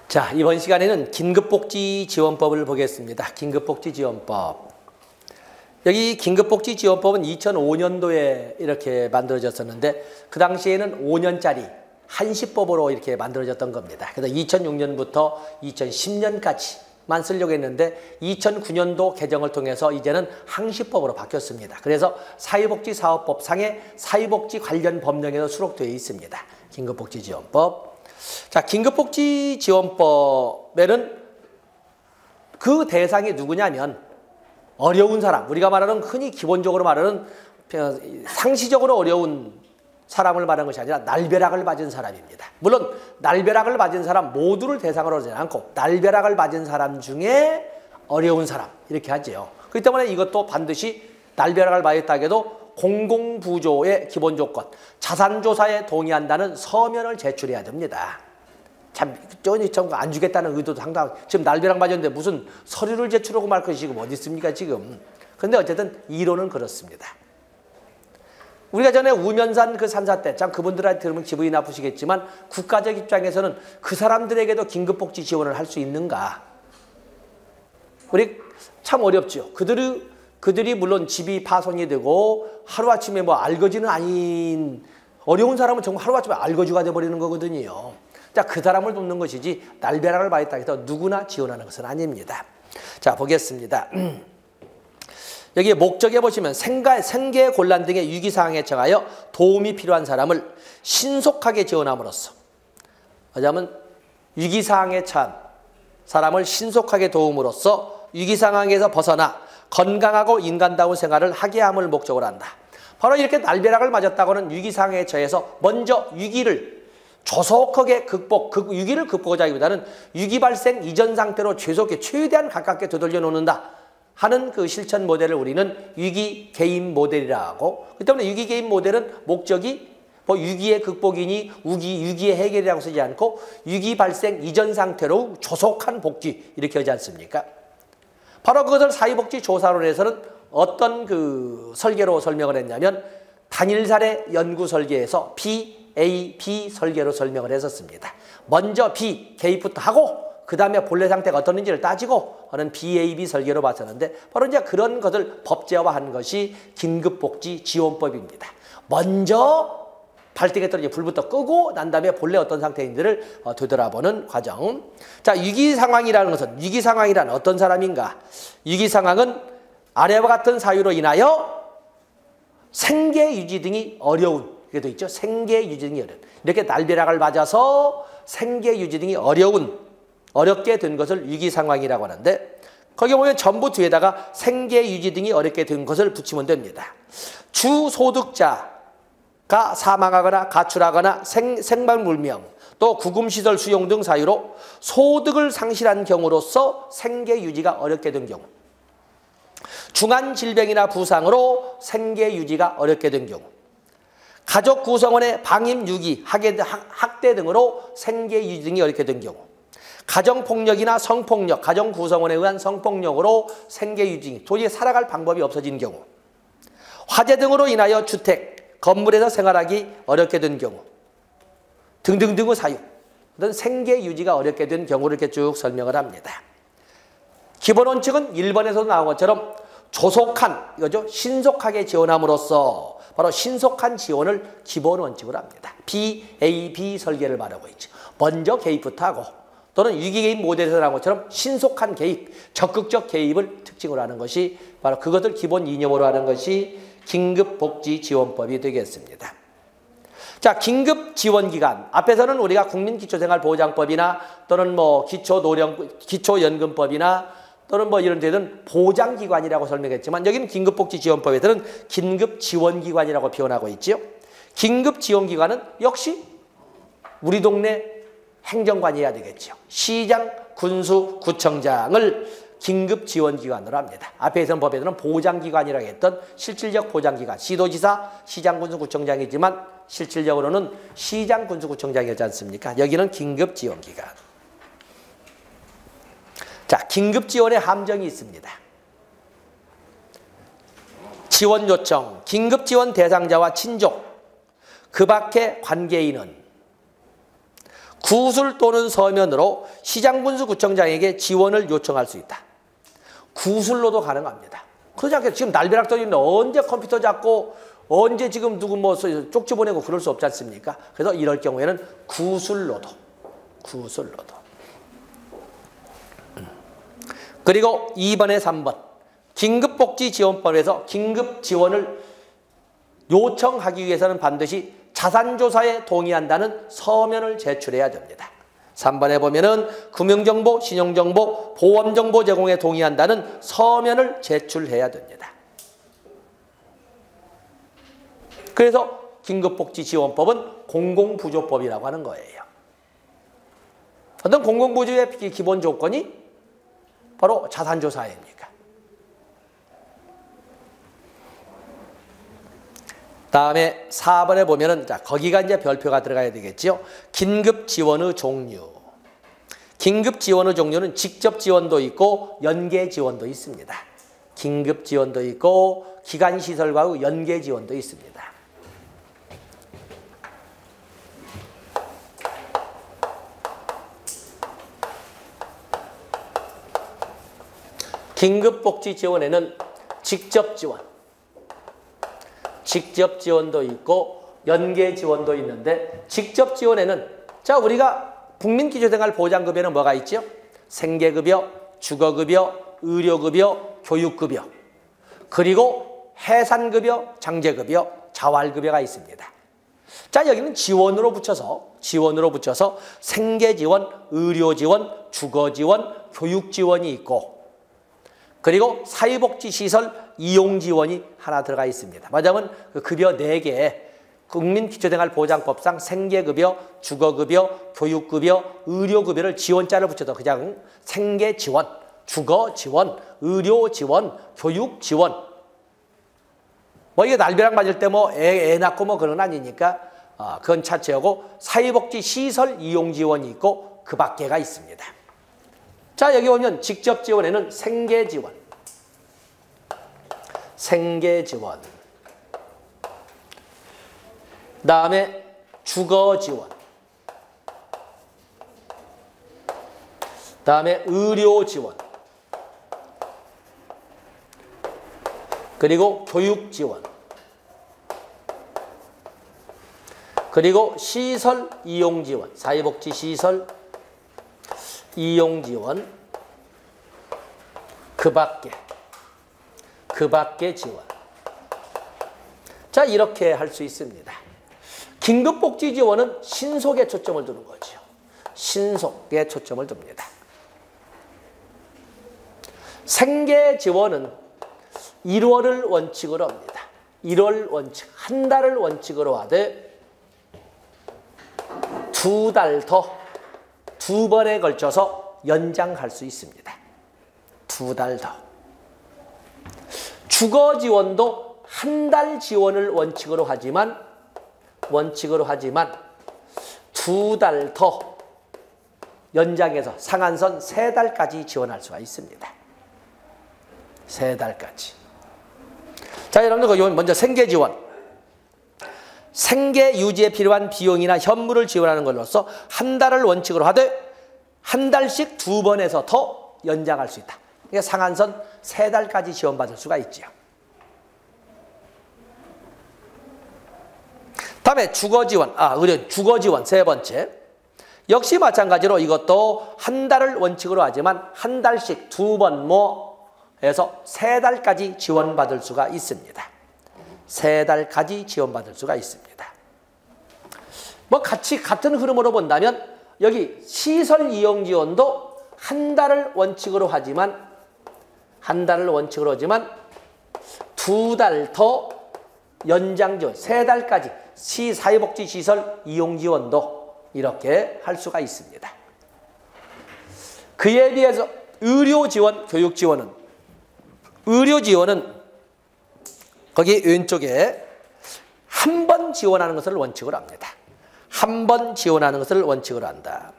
자, 이번 시간에는 긴급복지지원법을 보겠습니다. 긴급복지지원법. 여기 긴급복지지원법은 2005년도에 이렇게 만들어졌었는데 그 당시에는 5년짜리 한시법으로 이렇게 만들어졌던 겁니다. 그래서 2006년부터 2010년까지만 쓰려고 했는데 2009년도 개정을 통해서 이제는 항시법으로 바뀌었습니다. 그래서 사회복지사업법상의 사회복지 관련 법령에도 수록되어 있습니다. 긴급복지지원법. 자, 긴급복지지원법에는 그 대상이 누구냐면 어려운 사람, 우리가 말하는 흔히 기본적으로 말하는 상시적으로 어려운 사람을 말하는 것이 아니라 날벼락을 맞은 사람입니다. 물론 날벼락을 맞은 사람 모두를 대상으로 하지 않고 날벼락을 맞은 사람 중에 어려운 사람 이렇게 하죠. 그렇기 때문에 이것도 반드시 날벼락을 맞았다 해도 공공부조의 기본 조건, 자산조사에 동의한다는 서면을 제출해야 됩니다. 참 안 주겠다는 의도도 상당히, 지금 날벼락 맞았는데 무슨 서류를 제출하고 말 것이 지금 어디 있습니까 지금. 그런데 어쨌든 이론은 그렇습니다. 우리가 전에 우면산 그 산사 때 참 그분들한테 들으면 기분이 나쁘시겠지만 국가적 입장에서는 그 사람들에게도 긴급복지 지원을 할 수 있는가? 우리 참 어렵죠. 그들이 물론 집이 파손이 되고 하루아침에 뭐 알거지는 아닌, 어려운 사람은 정말 하루아침에 알거지가 돼버리는 거거든요. 자, 그 사람을 돕는 것이지 날벼락을 맞았다 해서 누구나 지원하는 것은 아닙니다. 자, 보겠습니다. 여기 목적에 보시면 생계 곤란 등의 위기상황에 처하여 도움이 필요한 사람을 신속하게 지원함으로써, 왜냐하면 위기상황에 처한 사람을 신속하게 도움으로써 위기상황에서 벗어나 건강하고 인간다운 생활을 하게 함을 목적으로 한다. 바로 이렇게 날벼락을 맞았다고는 위기상황에 처해서 먼저 위기를 조속하게 위기를 극복하자기보다는 위기 발생 이전 상태로 최대한 가깝게 되돌려 놓는다 하는 그 실천 모델을 우리는 위기 개입 모델이라고. 그렇기 때문에 위기 개입 모델은 목적이 뭐 위기의 극복이니 위기의 해결이라고 쓰지 않고 위기 발생 이전 상태로 조속한 복지 이렇게 하지 않습니까? 바로 그것을 사회복지조사론에서는 어떤 그 설계로 설명을 했냐면 단일 사례 연구 설계에서 BAB 설계로 설명을 했었습니다. 먼저 B 개입부터 하고 그 다음에 본래 상태가 어떻는지를 따지고 하는 BAB 설계로 봤었는데 바로 이제 그런 것을 법제화한 것이 긴급복지지원법입니다. 먼저 발등에 떨어진 불부터 끄고 난 다음에 본래 어떤 상태인지를 되돌아보는 과정. 자, 위기 상황이라는 것은, 위기 상황이란 어떤 사람인가? 위기 상황은 아래와 같은 사유로 인하여 생계 유지 등이 어려운, 이게 돼 있죠. 생계 유지 등이 어려운. 이렇게 날벼락을 맞아서 생계 유지 등이 어렵게 된 것을 위기 상황이라고 하는데, 거기 보면 전부 뒤에다가 생계 유지 등이 어렵게 된 것을 붙이면 됩니다. 주소득자가 사망하거나 가출하거나 생방불명 또 구금시설 수용 등 사유로 소득을 상실한 경우로서 생계 유지가 어렵게 된 경우, 중한 질병이나 부상으로 생계 유지가 어렵게 된 경우, 가족 구성원의 방임 유기, 학대 등으로 생계 유지 등이 어렵게 된 경우, 가정폭력이나 성폭력, 가정 구성원에 의한 성폭력으로 생계 유지, 도저히 살아갈 방법이 없어진 경우, 화재 등으로 인하여 주택, 건물에서 생활하기 어렵게 된 경우 등등등의 사유, 어떤 생계 유지가 어렵게 된 경우를 이렇게 쭉 설명을 합니다. 기본 원칙은 1번에서도 나온 것처럼 조속한, 이거죠. 신속하게 지원함으로써 바로 신속한 지원을 기본 원칙으로 합니다. BAB 설계를 말하고 있죠. 먼저 개입부터 하고 또는 위기 개입 모델에서 나온 것처럼 신속한 개입, 적극적 개입을 특징으로 하는 것이 바로 그것을 기본 이념으로 하는 것이 긴급복지지원법이 되겠습니다. 자, 긴급지원기관. 앞에서는 우리가 국민기초생활보장법이나 또는 뭐 기초연금법이나 또는 뭐 이런 데는 보장기관이라고 설명했지만 여기는 긴급복지지원법에서는 긴급지원기관이라고 표현하고 있죠. 긴급지원기관은 역시 우리 동네 행정관이 해야 되겠죠. 시장, 군수, 구청장을 긴급지원기관으로 합니다. 앞에서는 법에서는 보장기관이라고 했던 실질적 보장기관, 시도지사, 시장, 군수, 구청장이지만 실질적으로는 시장, 군수, 구청장이지 않습니까? 여기는 긴급지원기관. 자, 긴급지원의 함정이 있습니다. 지원 요청, 긴급지원 대상자와 친족, 그 밖의 관계인은 구술 또는 서면으로 시장군수구청장에게 지원을 요청할 수 있다. 구술로도 가능합니다. 그러지 않겠어요? 지금 날벼락 떨리는데 언제 컴퓨터 잡고 언제 지금 누구 뭐 쪽지 보내고 그럴 수 없지 않습니까? 그래서 이럴 경우에는 구술로도. 그리고 2번에 3번. 긴급복지지원법에서 긴급 지원을 요청하기 위해서는 반드시 자산조사에 동의한다는 서면을 제출해야 됩니다. 3번에 보면은 금융정보, 신용정보, 보험정보 제공에 동의한다는 서면을 제출해야 됩니다. 그래서 긴급복지지원법은 공공부조법이라고 하는 거예요. 어떤 공공부조의 기본 조건이 바로 자산조사 아닙니까? 다음에 4번에 보면은, 자, 거기가 이제 별표가 들어가야 되겠죠. 긴급 지원의 종류. 긴급 지원의 종류는 직접 지원도 있고 연계 지원도 있습니다. 긴급 지원도 있고 기간 시설과의 연계 지원도 있습니다. 긴급복지 지원에는 직접 지원도 있고 연계 지원도 있는데, 직접 지원에는 자, 우리가 국민기초생활보장급여는 뭐가 있죠? 생계급여, 주거급여, 의료급여, 교육급여, 그리고 해산급여, 장제급여, 자활급여가 있습니다. 자, 여기는 지원으로 붙여서 생계지원, 의료지원, 주거지원, 교육지원이 있고, 그리고 사회복지시설 이용지원이 하나 들어가 있습니다. 말하자면 그 급여 4개, 국민기초생활보장법상 생계급여, 주거급여, 교육급여, 의료급여를 지원자를 붙여서 그냥 생계지원, 주거지원, 의료지원, 교육지원. 뭐 이게 날벼락 맞을 때 뭐 애 낳고 뭐 그런 건 아니니까 그건 차치하고 사회복지시설 이용지원이 있고 그 밖에가 있습니다. 자, 여기 보면 직접 지원에는 생계지원, 그다음에 주거지원, 그다음에 의료지원, 그리고 교육지원, 그리고 시설 이용지원, 사회복지시설 이용지원, 그 밖에 지원. 자, 이렇게 할 수 있습니다. 긴급복지지원은 신속에 초점을 두는 거죠. 신속에 초점을 둡니다. 생계지원은 1월을 원칙으로 합니다. 1월 원칙, 한 달을 원칙으로 하되 2달 더, 2번에 걸쳐서 연장할 수 있습니다. 2달 더. 주거지원도 한 달 지원을 원칙으로 하지만 2달 더 연장해서 상한선 3달까지 지원할 수가 있습니다. 3달까지. 자, 여러분들 먼저 생계지원. 생계 유지에 필요한 비용이나 현물을 지원하는 걸로써 한 달을 원칙으로 하되 한 달씩 2번에서 더 연장할 수 있다. 그러니까 상한선 3달까지 지원받을 수가 있지요. 다음에 주거지원, 주거지원 3번째. 역시 마찬가지로 이것도 한 달을 원칙으로 하지만 한 달씩 2번 해서 3달까지 지원받을 수가 있습니다. 3달까지 지원받을 수가 있습니다. 뭐 같은 흐름으로 본다면 여기 시설 이용 지원도 한 달을 원칙으로 하지만 2달 더 연장 지원, 3달까지 사회복지시설 이용 지원도 이렇게 할 수가 있습니다. 그에 비해서 의료지원, 교육지원은 거기 왼쪽에 한 번 지원하는 것을 원칙으로 합니다. 한 번 지원하는 것을 원칙으로 한다.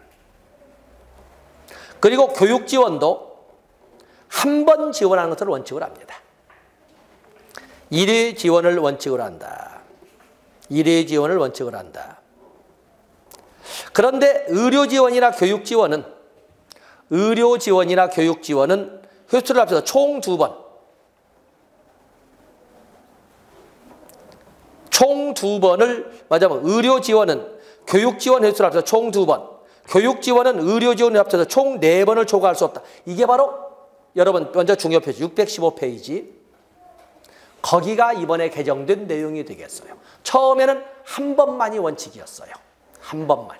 그리고 교육지원도 한 번 지원하는 것을 원칙으로 합니다. 1회 지원을 원칙으로 한다. 1회 지원을 원칙으로 한다. 그런데 의료 지원이나 교육 지원은 횟수를 합쳐서 총 2번. 총 2번을 맞아면 의료 지원은 교육 지원 횟수를 합쳐서 총 2번. 교육 지원은 의료 지원을 합쳐서 총 4번을 초과할 수 없다. 이게 바로 여러분 먼저 중요 표지 615페이지. 거기가 이번에 개정된 내용이 되겠어요. 처음에는 한 번만이 원칙이었어요. 한 번만.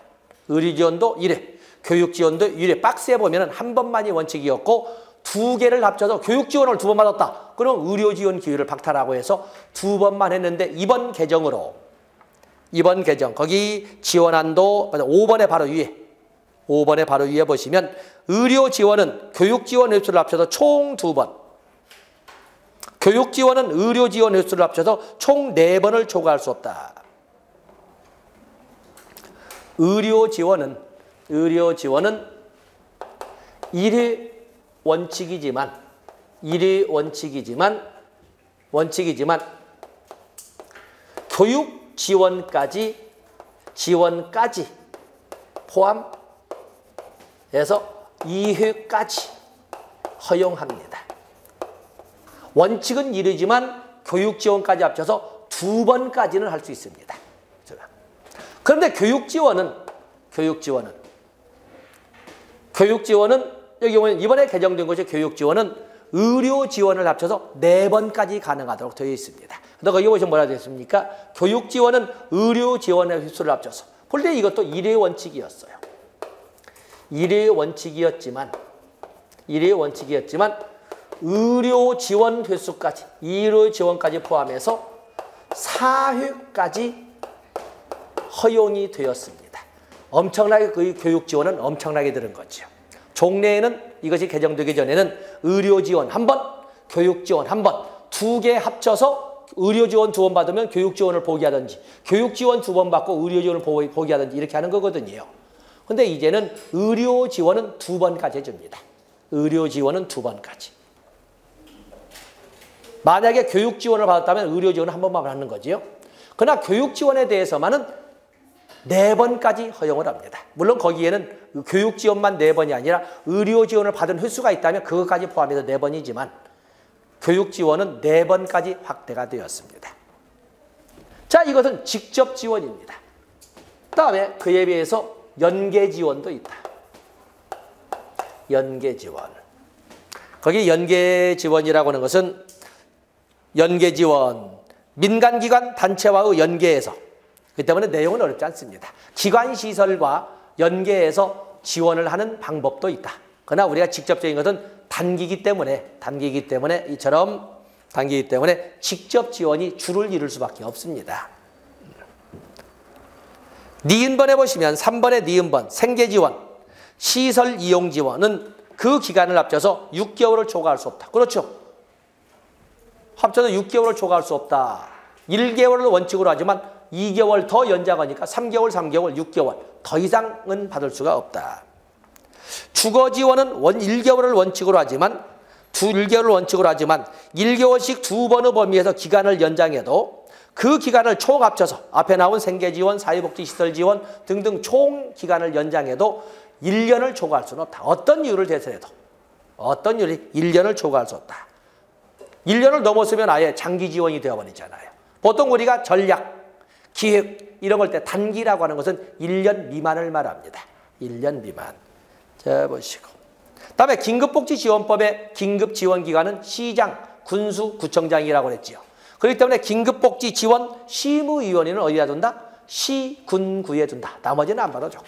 의료 지원도 1회, 교육 지원도 1회. 박스에 보면은 한 번만이 원칙이었고 2개를 합쳐서 교육 지원을 2번 받았다. 그럼 의료 지원 기회를 박탈하고 해서 2번만 했는데 이번 개정 거기 지원한도 5번에 바로 위에 보시면 의료 지원은 교육 지원 횟수를 합쳐서 총 2번. 교육 지원은 의료 지원 횟수를 합쳐서 총 4번을 초과할 수 없다. 의료 지원은 1회 원칙이지만 교육 지원까지 포함해서 2회까지 허용합니다. 원칙은 1회지만 교육 지원까지 합쳐서 2번까지는 할 수 있습니다. 그런데 교육 지원은 여기 보면 이번에 개정된 것이 교육 지원은 의료 지원을 합쳐서 4번까지 가능하도록 되어 있습니다. 근데 거기 보시면 뭐라 되어 있습니까? 교육 지원은 의료 지원의 횟수를 합쳐서. 볼 때 이것도 1회 원칙이었어요. 1회 원칙이었지만 의료 지원 횟수까지, 의료 지원까지 포함해서 4회까지 허용이 되었습니다. 엄청나게 그 교육 지원은 엄청나게 들은 거죠. 종래에는 이것이 개정되기 전에는 의료 지원 1번, 교육 지원 1번, 2개 합쳐서 의료 지원 2번 받으면 교육 지원을 포기하든지, 교육 지원 2번 받고 의료 지원을 포기하든지 이렇게 하는 거거든요. 근데 이제는 의료 지원은 2번까지 해줍니다. 의료 지원은 2번까지. 만약에 교육 지원을 받았다면 의료 지원은 1번만 하는 거지요. 그러나 교육 지원에 대해서만은 4번까지 허용을 합니다. 물론 거기에는 교육 지원만 4번이 아니라 의료 지원을 받은 횟수가 있다면 그것까지 포함해서 4번이지만 교육 지원은 4번까지 확대가 되었습니다. 자, 이것은 직접 지원입니다. 그다음에 그에 비해서 연계 지원도 있다. 연계 지원. 거기 연계 지원이라고 하는 것은 연계 지원, 민간기관 단체와의 연계에서, 그 때문에 내용은 어렵지 않습니다. 기관시설과 연계해서 지원을 하는 방법도 있다. 그러나 우리가 직접적인 것은 단기이기 때문에 직접 지원이 줄을 이룰 수밖에 없습니다. 니은번에 보시면 3번의 니은번 생계지원, 시설 이용 지원은 그 기간을 합쳐서 6개월을 초과할 수 없다. 그렇죠? 합쳐서 6개월을 초과할 수 없다. 1개월을 원칙으로 하지만 2개월 더 연장하니까 3개월, 6개월 더 이상은 받을 수가 없다. 주거 지원은 1개월을 원칙으로 하지만 1개월씩 2번의 범위에서 기간을 연장해도 그 기간을 총 합쳐서 앞에 나온 생계지원, 사회복지시설 지원 등등 총 기간을 연장해도 1년을 초과할 수는 없다. 어떤 이유를 대서라도 1년을 초과할 수 없다. 1년을 넘었으면 아예 장기 지원이 되어버리잖아요. 보통 우리가 전략, 기획 이런 걸 때 단기라고 하는 것은 1년 미만을 말합니다. 1년 미만. 자, 보시고. 다음에 긴급복지지원법의 긴급지원기관은 시장, 군수, 구청장이라고 그랬지요. 그렇기 때문에 긴급복지지원 심의위원회는 어디다 둔다? 시, 군, 구에 둔다. 나머지는 안 받아주고.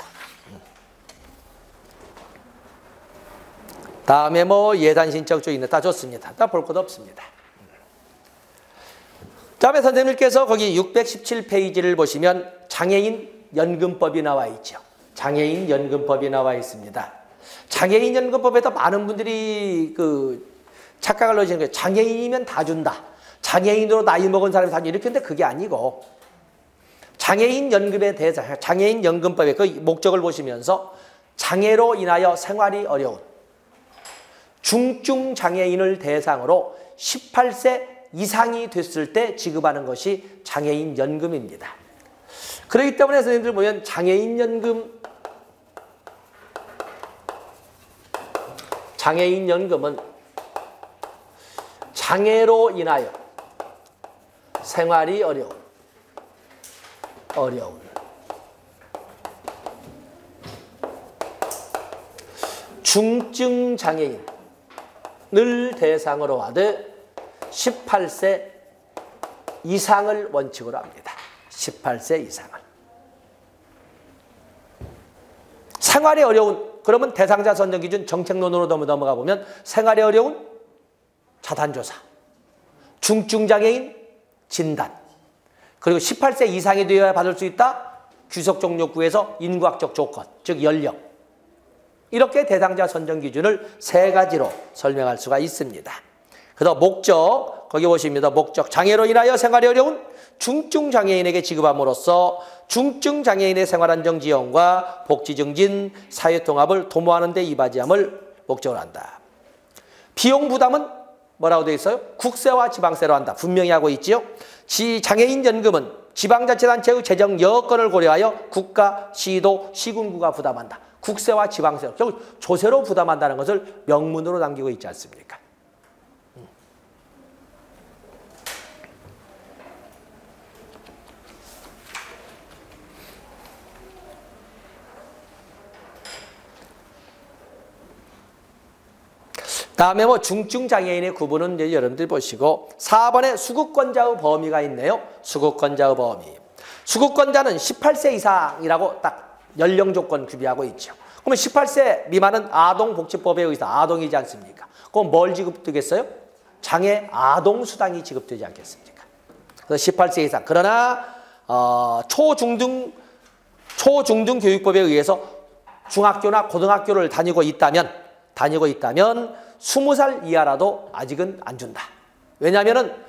다음에 뭐 예산신청 쪽 있는 다 좋습니다. 다 볼 것도 없습니다. 다음에 선생님께서 거기 617페이지를 보시면 장애인 연금법이 나와 있죠. 장애인 연금법이 나와 있습니다. 장애인 연금법에서 많은 분들이 착각을 넣으시는 거예요. 장애인이면 다 준다. 장애인으로 나이 먹은 사람이 다 준다. 이렇게 했는데 그게 아니고 장애인 연금에 대해서 장애인 연금법의 그 목적을 보시면서 장애로 인하여 생활이 어려운 중증 장애인을 대상으로 18세 이상이 됐을 때 지급하는 것이 장애인 연금입니다. 그렇기 때문에 선생님들 보면 장애인 연금 장애인 연금은 장애로 인하여 생활이 어려운 중증 장애인을 대상으로 하되 18세 이상을 원칙으로 합니다. 18세 이상을. 생활이 어려운, 그러면 대상자 선정 기준 정책론으로 넘어가 보면 생활이 어려운 자단조사, 중증 장애인 진단, 그리고 18세 이상이 되어야 받을 수 있다. 귀속종료구에서 인구학적 조건, 즉 연령. 이렇게 대상자 선정 기준을 세 가지로 설명할 수가 있습니다. 그래서 목적, 거기 보십니다. 목적, 장애로 인하여 생활이 어려운 중증 장애인에게 지급함으로써 중증 장애인의 생활안정 지원과 복지 증진, 사회 통합을 도모하는 데 이바지함을 목적으로 한다. 비용 부담은 뭐라고 되어 있어요? 국세와 지방세로 한다. 분명히 하고 있지요. 장애인 연금은 지방자치단체의 재정 여건을 고려하여 국가, 시도, 시군구가 부담한다. 국세와 지방세, 결국 조세로 부담한다는 것을 명문으로 남기고 있지 않습니까? 다음에 중증 장애인의 구분은 이제 여러분들이 보시고 4번에 수급권자의 범위가 있네요. 수급권자의 범위. 수급권자는 18세 이상이라고 딱 연령 조건 규비하고 있죠. 그러면 18세 미만은 아동복지법에 의해서 아동이지 않습니까? 그럼 뭘 지급되겠어요? 장애 아동수당이 지급되지 않겠습니까? 그래서 18세 이상. 그러나 초중등 교육법에 의해서 중학교나 고등학교를 다니고 있다면 20살 이하라도 아직은 안 준다. 왜냐하면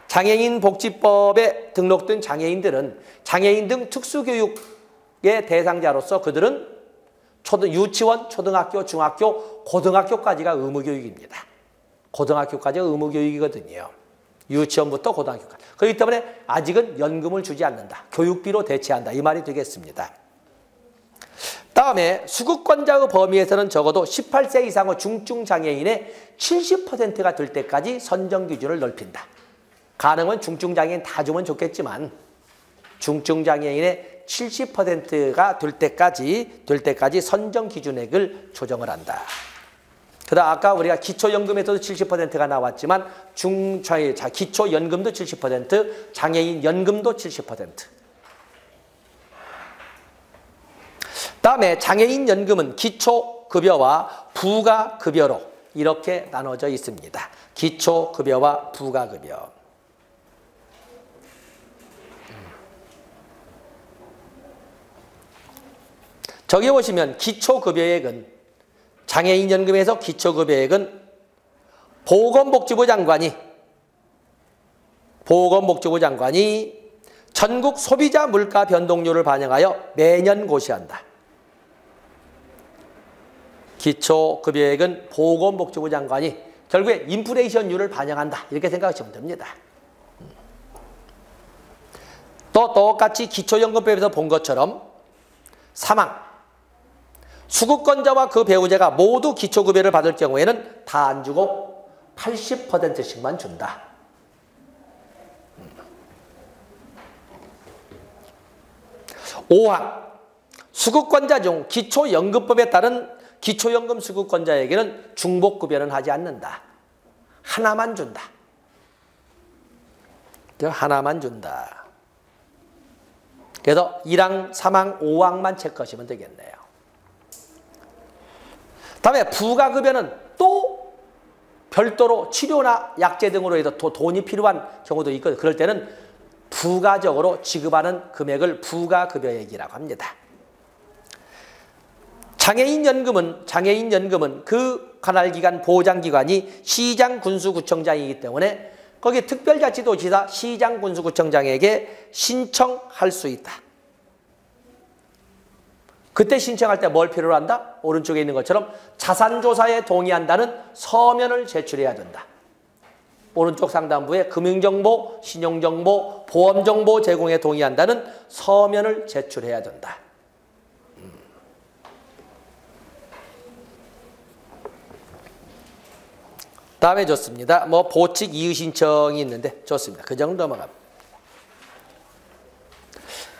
장애인복지법에 등록된 장애인들은 장애인 등 특수교육의 대상자로서 그들은 유치원, 초등학교, 중학교, 고등학교까지가 의무교육입니다. 고등학교까지가 의무교육이거든요. 유치원부터 고등학교까지. 그렇기 때문에 아직은 연금을 주지 않는다. 교육비로 대체한다. 이 말이 되겠습니다. 다음에 수급권자의 범위에서는 적어도 18세 이상의 중증 장애인의 70%가 될 때까지 선정 기준을 넓힌다. 가능은 중증 장애인 다 주면 좋겠지만 중증 장애인의 70%가 될 때까지 선정 기준액을 조정을 한다. 그다음 아까 우리가 기초연금에서도 70%가 나왔지만 기초연금도 70%, 장애인 연금도 70%. 다음에 장애인 연금은 기초급여와 부가급여로 이렇게 나눠져 있습니다. 기초급여와 부가급여. 저기 보시면 기초급여액은 장애인 연금에서 기초급여액은 보건복지부 장관이 전국 소비자 물가 변동률을 반영하여 매년 고시한다. 기초급여액은 보건복지부 장관이 결국에 인플레이션율을 반영한다. 이렇게 생각하시면 됩니다. 또 똑같이 기초연금법에서 본 것처럼 사망, 수급권자와 그 배우자가 모두 기초급여를 받을 경우에는 다 안 주고 80%씩만 준다. 5항, 수급권자 중 기초연금법에 따른 기초연금 수급권자에게는 중복급여는 하지 않는다. 하나만 준다. 하나만 준다. 그래서 1항, 3항, 5항만 체크하시면 되겠네요. 다음에 부가급여는 또 별도로 치료나 약제 등으로 해서 돈이 필요한 경우도 있거든요. 그럴 때는 부가적으로 지급하는 금액을 부가급여액이라고 합니다. 장애인 연금은 그 관할기관 보장기관이 시장, 군수, 구청장이기 때문에 거기 특별자치도지사, 시장, 군수, 구청장에게 신청할 수 있다. 그때 신청할 때 뭘 필요로 한다? 오른쪽에 있는 것처럼 자산조사에 동의한다는 서면을 제출해야 된다. 오른쪽 상단부에 금융정보, 신용정보, 보험정보 제공에 동의한다는 서면을 제출해야 된다. 다음에 좋습니다. 뭐 보칙 이의 신청이 있는데 좋습니다. 그 정도 넘어갑니다.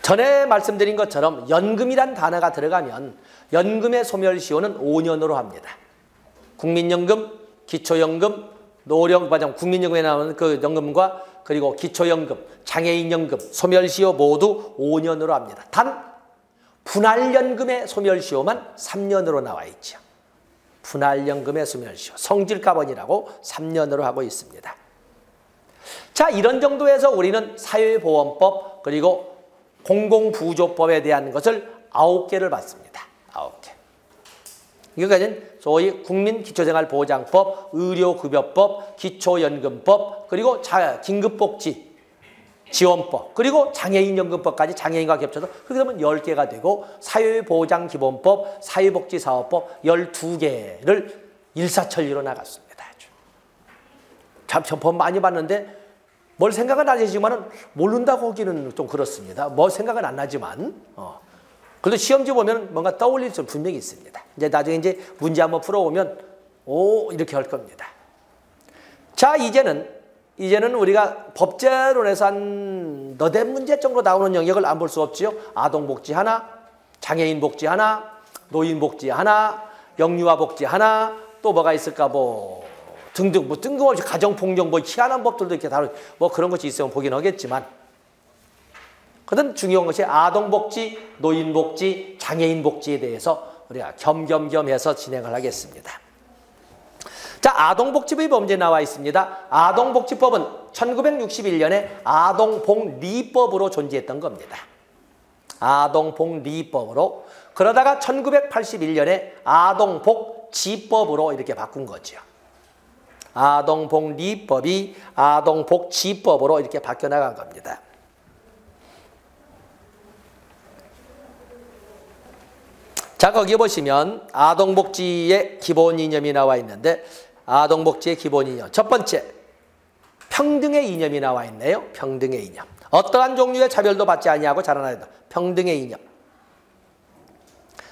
전에 말씀드린 것처럼 연금이란 단어가 들어가면 연금의 소멸시효는 5년으로 합니다. 국민연금, 기초연금, 노령과정, 국민연금에 나오는 그 연금과 그리고 기초연금, 장애인연금, 소멸시효 모두 5년으로 합니다. 단 분할연금의 소멸시효만 3년으로 나와 있죠. 분할연금의 소멸시효, 성질가번이라고 3년으로 하고 있습니다. 자, 이런 정도에서 우리는 사회보험법 그리고 공공부조법에 대한 것을 9개를 봤습니다. 9개. 여기까지는 소위 국민기초생활보장법, 의료급여법, 기초연금법, 그리고 긴급복지 지원법, 그리고 장애인연금법까지 장애인과 겹쳐서 그렇게 되면 10개가 되고 사회보장기본법, 사회복지사업법 12개를 일사천리로 나갔습니다. 참 법 많이 봤는데 뭘 생각은 안 하시지만은 모른다고 하기는 좀 그렇습니다. 뭐 생각은 안 나지만 그래도 시험지 보면 뭔가 떠올릴 수 분명히 있습니다. 이제 나중에 이제 문제 한번 풀어보면 오 이렇게 할 겁니다. 자 이제는 우리가 법제론에서 한 너댓 문제 정도 나오는 영역을 안 볼 수 없지요. 아동복지 하나, 장애인복지 하나, 노인복지 하나, 영유아복지 하나, 또 뭐가 있을까 뭐 등등 뭐 뜬금없이 가정폭력 뭐 희한한 법들도 이렇게 다루 뭐 그런 것이 있으면 보긴 하겠지만 그든 중요한 것이 아동복지, 노인복지, 장애인복지에 대해서 우리가 겸겸겸해서 진행을 하겠습니다. 자, 아동복지법이 범죄에 나와 있습니다. 아동복지법은 1961년에 아동복리법으로 존재했던 겁니다. 아동복리법으로. 그러다가 1981년에 아동복지법으로 이렇게 바꾼 거죠. 아동복리법이 아동복지법으로 이렇게 바뀌어 나간 겁니다. 자, 거기 보시면 아동복지의 기본 이념이 나와 있는데 아동복지의 기본 이념. 첫 번째, 평등의 이념이 나와 있네요. 평등의 이념. 어떠한 종류의 차별도 받지 아니하고 자라나야 한다. 평등의 이념.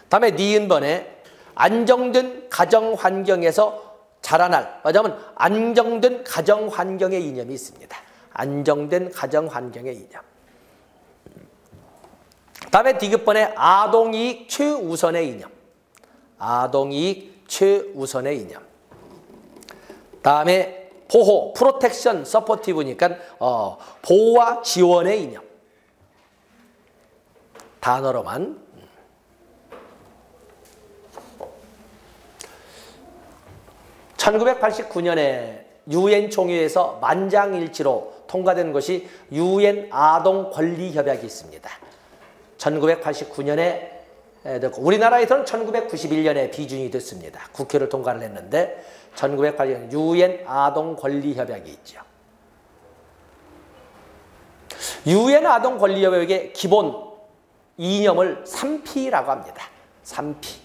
다음에 니은번에 안정된 가정 환경에서 자라날, 말하자면 안정된 가정 환경의 이념이 있습니다. 안정된 가정 환경의 이념. 다음에 디귿번에 아동이익 최우선의 이념. 아동이익 최우선의 이념. 다음에 보호, 프로텍션, 서포티브니까 보호와 지원의 이념. 단어로만. (1989년에) 유엔 총회에서 만장일치로 통과된 것이 유엔 아동권리협약이 있습니다. 1989년에 우리나라에서는 1991년에 비준이 됐습니다. 국회를 통과를 했는데 1980년 유엔 아동권리협약이 있죠. 유엔 아동권리협약의 기본 이념을 3P라고 합니다. 3P.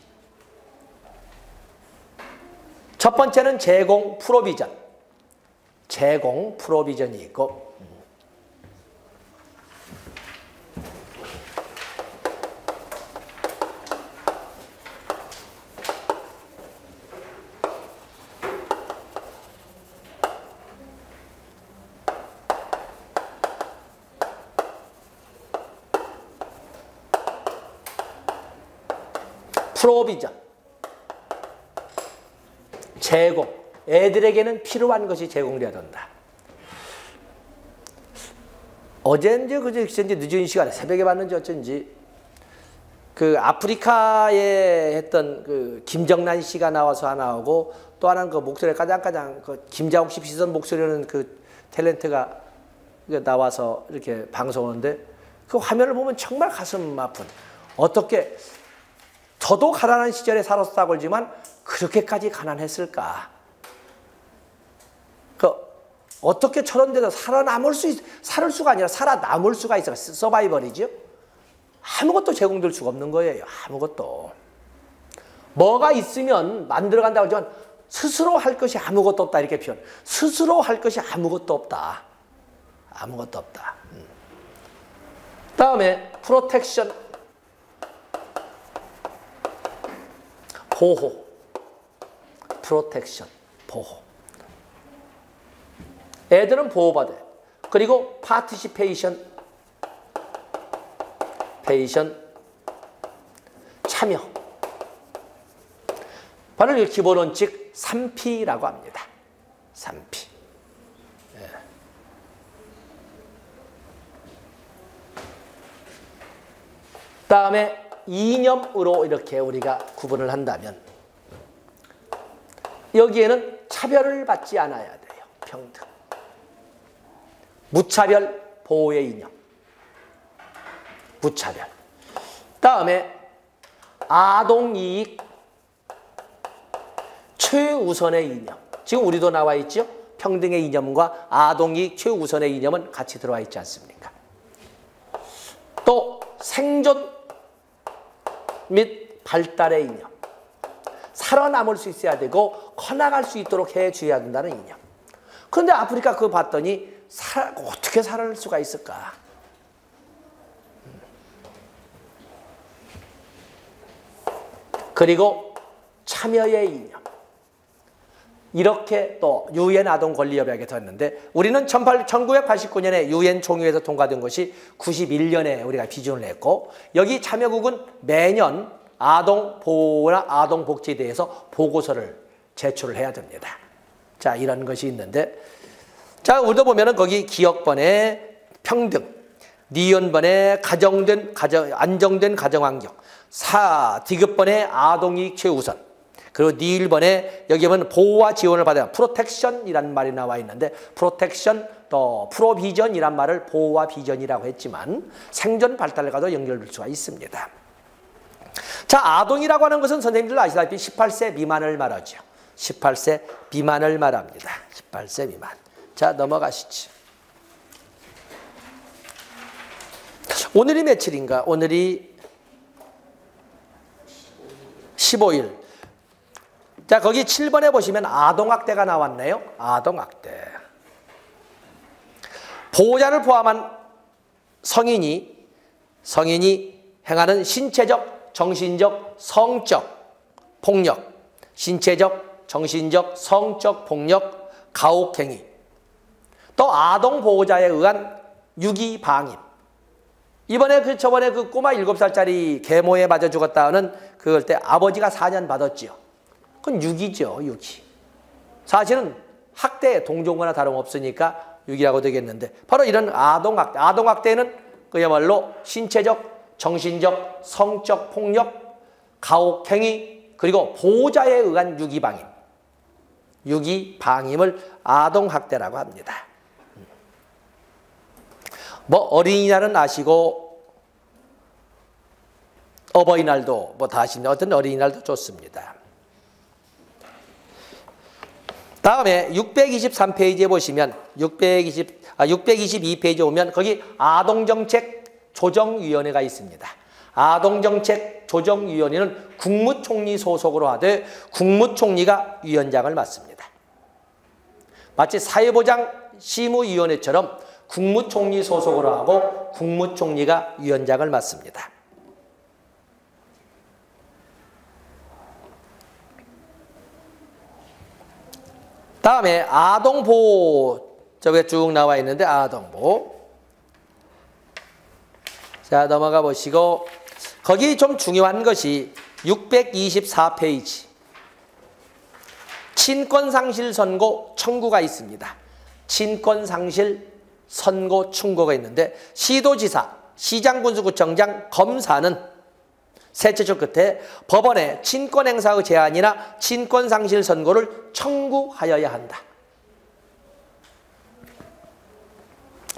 첫 번째는 제공 프로비전. 제공 프로비전이 있고 프로비전. 제공. 애들에게는 필요한 것이 제공돼야 된다. 어제인지 그제인지 늦은 시간에 새벽에 봤는지 어쩐지 그 아프리카에 했던 그 김정란 씨가 나와서 하나 하고 또 하나는 그 목소리 까장까장 그 김자옥 씨 비슷한 목소리는 그 탤런트가 나와서 이렇게 방송하는데 그 화면을 보면 정말 가슴 아픈 어떻게 저도 가난한 시절에 살았다고 하지만 그렇게까지 가난했을까? 어떻게 저런 데서 살을 수가 아니라 살아남을 수가 있어. 서바이벌이죠. 아무것도 제공될 수가 없는 거예요. 아무것도. 뭐가 있으면 만들어간다고 하지만 스스로 할 것이 아무것도 없다. 이렇게 표현. 스스로 할 것이 아무것도 없다. 아무것도 없다. 다음에 프로텍션. 보호. 프로텍션. 보호. 애들은 보호받아요. 그리고 파티시페이션, 참여. 바로 이 기본 원칙 3P라고 합니다. 3P. 예. 다음에 이념으로 이렇게 우리가 구분을 한다면 여기에는 차별을 받지 않아야 돼요. 평등. 무차별 보호의 이념. 무차별. 다음에 아동이익 최우선의 이념. 지금 우리도 나와 있죠? 평등의 이념과 아동이익 최우선의 이념은 같이 들어와 있지 않습니까? 또 생존 및 발달의 이념. 살아남을 수 있어야 되고 커나갈 수 있도록 해줘야 된다는 이념. 그런데 아프리카 그거 봤더니 어떻게 살아날 수가 있을까? 그리고 참여의 이념. 이렇게 또 유엔 아동권리협약에 들었는데 우리는 1989년에 유엔 총회에서 통과된 것이 91년에 우리가 비준을 했고 여기 참여국은 매년 아동 보호나 아동 복지에 대해서 보고서를 제출을 해야 됩니다. 자, 이런 것이 있는데 자, 우리도 보면은 거기 기업번에 평등, 니은번에 안정된 가정환경, 디귿번에 아동이익 최우선, 그리고 니일번에 여기 보면 보호와 지원을 받아야 프로텍션이라는 말이 나와 있는데 프로텍션 또 프로비전이란 말을 보호와 비전이라고 했지만 생존 발달과도 연결될 수가 있습니다. 자, 아동이라고 하는 것은 선생님들 아시다시피 18세 미만을 말하죠. 18세 미만을 말합니다. 18세 미만. 자, 넘어가시죠. 오늘이 며칠인가? 오늘이 15일. 자, 거기 7번에 보시면 아동학대가 나왔네요. 아동학대. 보호자를 포함한 성인이 행하는 신체적, 정신적, 성적 폭력, 신체적, 정신적, 성적 폭력, 가혹행위, 또 아동 보호자에 의한 유기 방임. 이번에 저번에 그 꼬마 7살짜리 계모에 맞아 죽었다는 그럴 때 아버지가 4년 받았지요. 그건 유기죠, 유기. 사실은 학대, 동종거나 다름없으니까 유기라고 되겠는데 바로 이런 아동학대. 아동학대는 그야말로 신체적, 정신적, 성적 폭력, 가혹행위, 그리고 보호자에 의한 유기방임. 유기방임을 아동학대라고 합니다. 뭐 어린이날은 아시고 어버이날도 뭐 다 아시는 어떤 어린이날도 좋습니다. 다음에 623페이지에 보시면 622페이지에 오면 거기 아동정책 조정위원회가 있습니다. 아동정책 조정위원회는 국무총리 소속으로 하되 국무총리가 위원장을 맡습니다. 마치 사회보장 심의위원회처럼 국무총리 소속으로 하고 국무총리가 위원장을 맡습니다. 다음에 아동보호 저게 쭉 나와 있는데 아동보호. 자, 넘어가 보시고 거기 좀 중요한 것이 624페이지 친권상실 선고 청구가 있습니다. 친권상실 선고 충고가 있는데 시도지사, 시장군수구청장, 검사는 세체적 끝에 법원에 친권행사의 제한이나 친권상실 선고를 청구하여야 한다.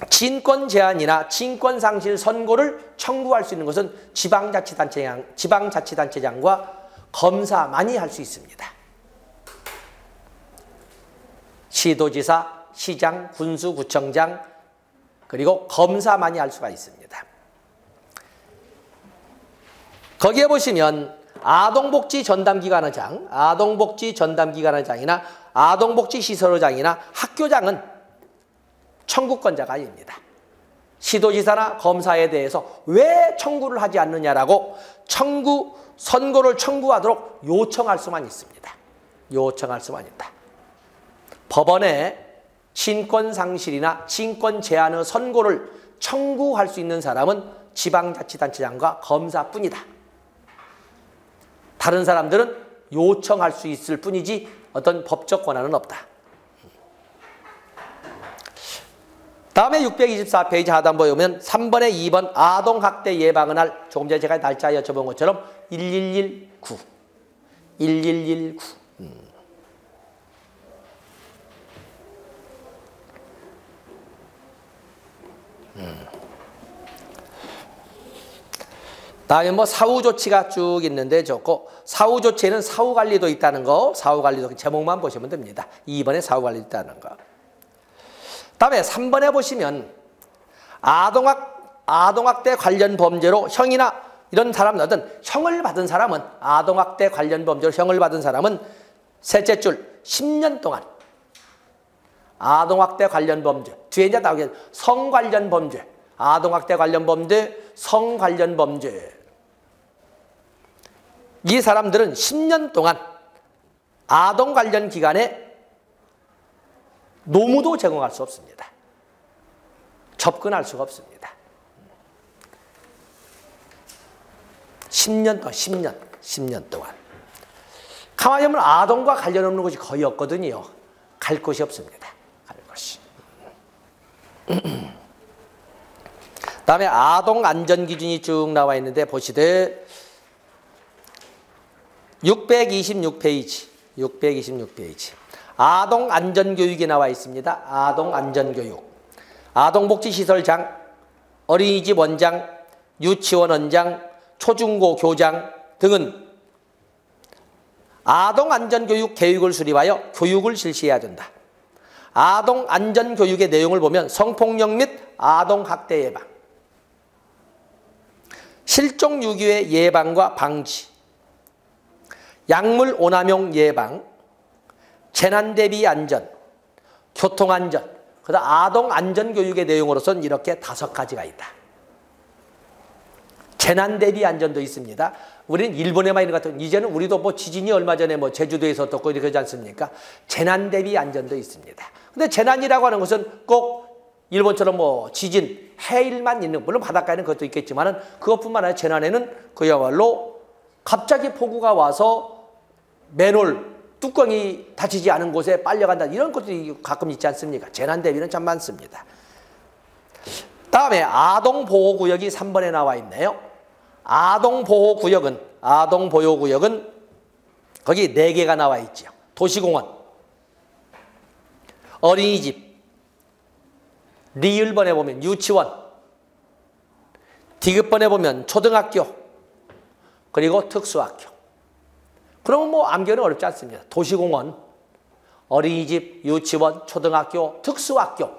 친권 제한이나 친권상실 선고를 청구할 수 있는 것은 지방자치단체장과 검사만이 할 수 있습니다. 시도지사, 시장, 군수, 구청장 그리고 검사만이 할 수가 있습니다. 거기에 보시면 아동복지 전담기관의장, 아동복지 전담기관의장이나 아동복지시설의장이나 학교장은 청구권자가 아닙니다. 시도지사나 검사에 대해서 왜 청구를 하지 않느냐라고 선고를 청구하도록 요청할 수만 있습니다. 요청할 수만 있다. 법원에 친권 상실이나 친권 제한의 선고를 청구할 수 있는 사람은 지방자치단체장과 검사뿐이다. 다른 사람들은 요청할 수 있을 뿐이지 어떤 법적 권한은 없다. 다음에 624페이지 하단부에 보면 3번에 2번 아동학대 예방의 날, 조금 전에 제가 날짜 여쭤본 것처럼 1119. 1119. 다음에 뭐 사후 조치가 쭉 있는데 좋고, 사후 조치에는 사후 관리도 있다는 거, 사후 관리도 제목만 보시면 됩니다. 2번에 사후 관리 있다는 거. 다음에 3번에 보시면 아동학대 관련 범죄로 형이나 이런 사람들은 형을 받은 사람은 아동학대 관련 범죄로 형을 받은 사람은 셋째 줄 10년 동안 아동학대 관련 범죄 뒤에 이제 나오게 성 관련 범죄 아동학대 관련 범죄 성 관련 범죄 이 사람들은 10년 동안 아동 관련 기관에 노무도 제공할 수 없습니다. 접근할 수가 없습니다. 10년 동안, 10년 동안. 가만히 보면 아동과 관련 없는 곳이 거의 없거든요. 갈 곳이 없습니다. 갈 곳이. 다음에 아동 안전 기준이 쭉 나와 있는데 보시되 626페이지. 아동 안전 교육이 나와 있습니다. 아동 안전 교육. 아동복지시설장, 어린이집 원장, 유치원 원장, 초중고 교장 등은 아동안전교육 계획을 수립하여 교육을 실시해야 된다. 아동안전교육의 내용을 보면 성폭력 및 아동학대 예방, 실종유기의 예방과 방지, 약물 오남용 예방, 재난대비 안전, 교통안전, 그다음 아동안전교육의 내용으로서는 이렇게 5가지가 있다. 재난대비 안전도 있습니다. 우리는 일본에만 있는 것 같은 이제는 우리도 뭐 지진이 얼마 전에 뭐 제주도에서 떴고 이렇게 하지 않습니까? 재난대비 안전도 있습니다. 근데 재난이라고 하는 것은 꼭 일본처럼 뭐 지진, 해일만 있는, 물론 바닷가에는 그것도 있겠지만은 그것뿐만 아니라 재난에는 그야말로 갑자기 폭우가 와서 맨홀 뚜껑이 닫히지 않은 곳에 빨려간다 이런 것들이 가끔 있지 않습니까? 재난대비는 참 많습니다. 다음에 아동보호구역이 3번에 나와 있네요. 아동보호구역은 거기 4개가 나와 있죠. 도시공원, 어린이집, 리을번에 보면 유치원, 디귿번에 보면 초등학교, 그리고 특수학교. 그러면 뭐 암기는 어렵지 않습니다. 도시공원, 어린이집, 유치원, 초등학교, 특수학교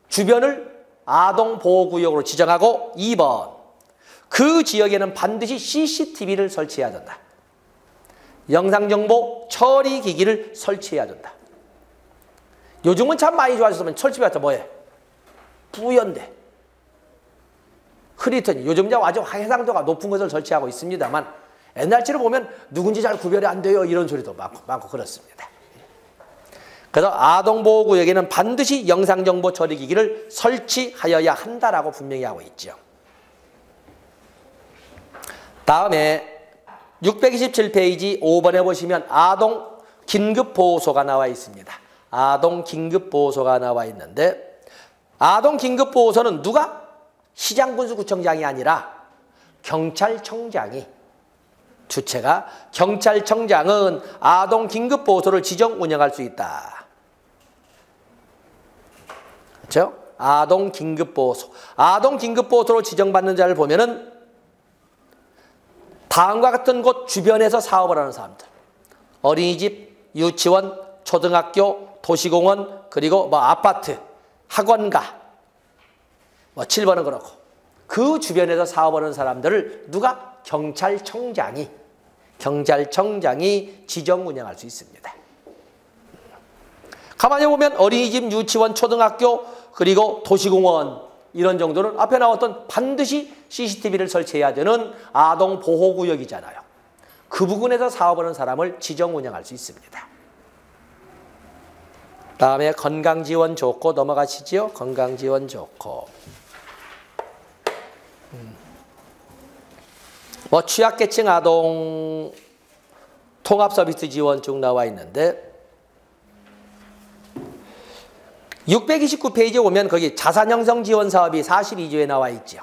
주변을 아동보호구역으로 지정하고 2번 그 지역에는 반드시 CCTV를 설치해야 된다. 영상정보 처리기기를 설치해야 된다. 요즘은 참 많이 좋아졌으면 설치해봤자 뭐해? 뿌연데 흐릿하니 요즘 아주 해상도가 높은 것을 설치하고 있습니다만 옛날처럼 보면 누군지 잘 구별이 안 돼요 이런 소리도 많고 그렇습니다. 그래서 아동보호구역에는 반드시 영상정보 처리기기를 설치하여야 한다라고 분명히 하고 있죠. 다음에 627페이지 5번에 보시면 아동 긴급보호소가 나와 있습니다. 아동 긴급보호소가 나와 있는데 아동 긴급보호소는 누가? 시장군수구청장이 아니라 경찰청장이 주체가 경찰청장은 아동 긴급보호소를 지정 운영할 수 있다. 그렇죠? 아동 긴급보호소. 아동 긴급보호소로 지정받는 자를 보면은 다음과 같은 곳 주변에서 사업을 하는 사람들. 어린이집, 유치원, 초등학교, 도시공원, 그리고 뭐 아파트, 학원가. 뭐 7번은 그렇고. 그 주변에서 사업을 하는 사람들을 누가? 경찰청장이 지정 운영할 수 있습니다. 가만히 보면 어린이집, 유치원, 초등학교, 그리고 도시공원 이런 정도는 앞에 나왔던 반드시 CCTV를 설치해야 되는 아동보호구역이잖아요. 그 부분에서 사업하는 사람을 지정 운영할 수 있습니다. 다음에 건강지원 좋고 넘어가시죠. 건강지원 좋고. 뭐 취약계층 아동 통합서비스 지원 쭉 나와 있는데 629페이지에 오면 거기 자산형성 지원 사업이 42조에 나와 있죠.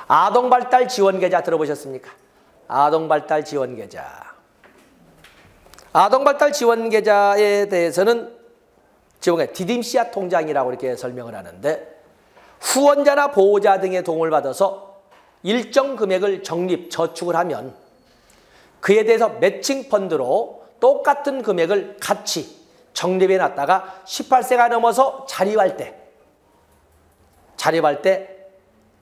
아동발달 지원계좌 들어보셨습니까? 아동발달 지원계좌. 아동발달 지원계좌에 대해서는 지원계 디딤씨앗 통장이라고 이렇게 설명을 하는데 후원자나 보호자 등의 도움을 받아서 일정 금액을 적립, 저축을 하면 그에 대해서 매칭 펀드로 똑같은 금액을 같이 적립해 놨다가 18세가 넘어서 자립할 때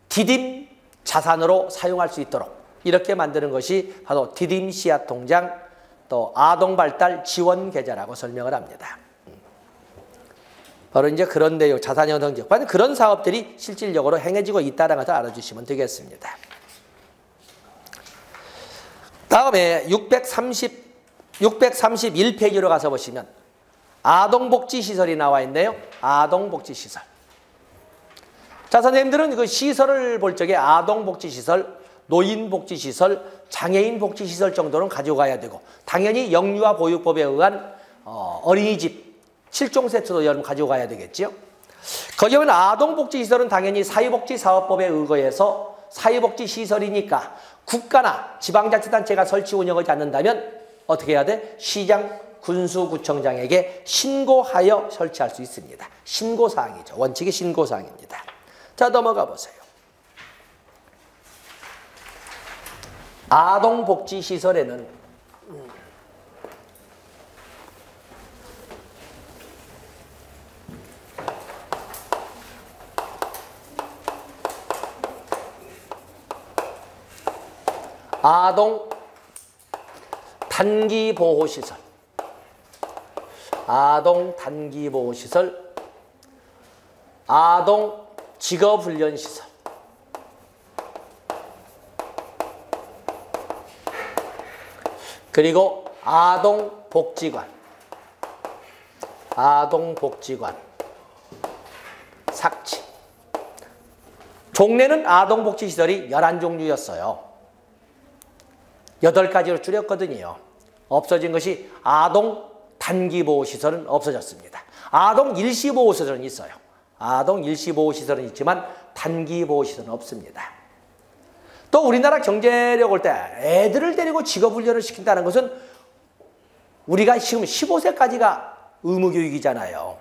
디딤 자산으로 사용할 수 있도록 이렇게 만드는 것이 바로 디딤씨앗 통장 또 아동발달 지원계좌라고 설명을 합니다. 바로 이제 그런 내용, 자산형성 지원, 그런 사업들이 실질적으로 행해지고 있다는 것을 알아주시면 되겠습니다. 다음에 631페이지로 가서 보시면 아동복지시설이 나와 있네요. 아동복지시설. 자, 선생님들은 그 시설을 볼 적에 아동복지시설, 노인복지시설, 장애인복지시설 정도는 가지고 가야 되고 당연히 영유아 보육법에 의한 어린이집, 실종세트도 여러분 가지고 가야 되겠죠. 거기에 보면 아동복지시설은 당연히 사회복지사업법에 의거해서 사회복지시설이니까 국가나 지방자치단체가 설치 운영하지 않는다면 어떻게 해야 돼? 시장, 군수, 구청장에게 신고하여 설치할 수 있습니다. 신고사항이죠. 원칙이 신고사항입니다. 자, 넘어가 보세요. 아동복지시설에는 아동 단기보호시설, 아동 단기보호시설, 아동 직업훈련시설, 그리고 아동복지관, 아동복지관, 삭지. 종래는 아동복지시설이 11종류였어요. 8가지로 줄였거든요. 없어진 것이 아동 단기보호시설은 없어졌습니다. 아동 일시보호시설은 있어요. 아동 일시보호시설은 있지만 단기보호시설은 없습니다. 또 우리나라 경제력 올 때 애들을 데리고 직업훈련을 시킨다는 것은 우리가 지금 15세까지가 의무교육이잖아요.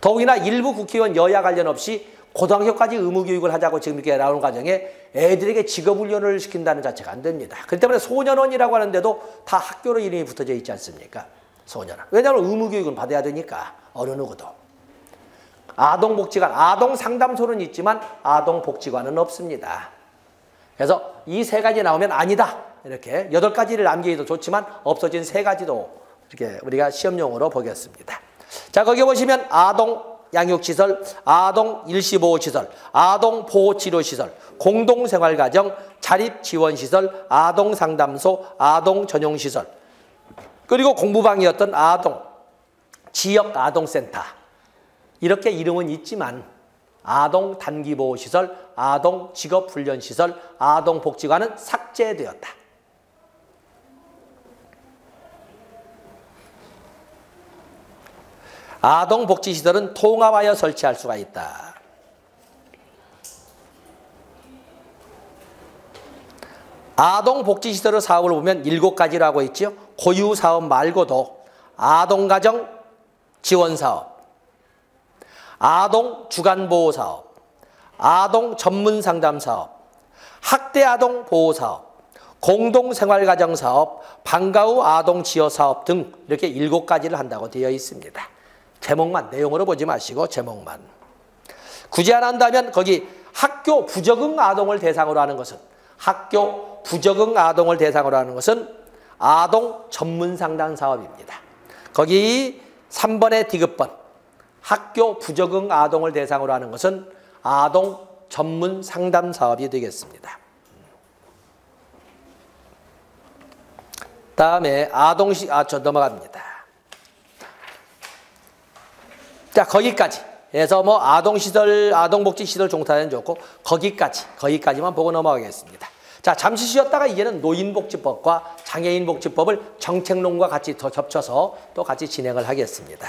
더욱이나 일부 국회의원 여야 관련 없이 고등학교까지 의무교육을 하자고 지금 이렇게 나오는 과정에 애들에게 직업훈련을 시킨다는 자체가 안 됩니다. 그렇기 때문에 소년원이라고 하는데도 다 학교로 이름이 붙어져 있지 않습니까? 소년원. 왜냐하면 의무교육은 받아야 되니까 어느 누구도. 아동복지관, 아동상담소는 있지만 아동복지관은 없습니다. 그래서 이 3가지 나오면 아니다. 이렇게 8가지를 남기기도 좋지만 없어진 3가지도 이렇게 우리가 시험용으로 보겠습니다. 자, 거기 보시면 아동 양육시설, 아동 일시보호시설, 아동 보호치료시설, 공동생활가정, 자립지원시설, 아동상담소, 아동전용시설, 그리고 공부방이었던 아동, 지역아동센터 이렇게 이름은 있지만 아동 단기보호시설, 아동 직업훈련시설, 아동복지관은 삭제되었다. 아동복지시설은 통합하여 설치할 수가 있다. 아동복지시설의 사업을 보면 7가지로 하고 있죠. 고유사업 말고도 아동가정 지원사업, 아동 주간보호사업, 아동 전문상담사업, 학대아동 보호사업, 공동생활가정사업, 방과후 아동지원사업 등 이렇게 7가지를 한다고 되어 있습니다. 제목만, 내용으로 보지 마시고 제목만. 굳이 안 한다면 거기 학교 부적응 아동을 대상으로 하는 것은 학교 부적응 아동을 대상으로 하는 것은 아동 전문상담 사업입니다. 거기 3번의 디귿번 학교 부적응 아동을 대상으로 하는 것은 아동 전문상담 사업이 되겠습니다. 다음에 넘어갑니다. 자, 거기까지 해서 뭐 아동시설, 아동복지시설 종사는 좋고 거기까지만 보고 넘어가겠습니다. 자, 잠시 쉬었다가 이제는 노인복지법과 장애인복지법을 정책론과 같이 더 겹쳐서 또 같이 진행을 하겠습니다.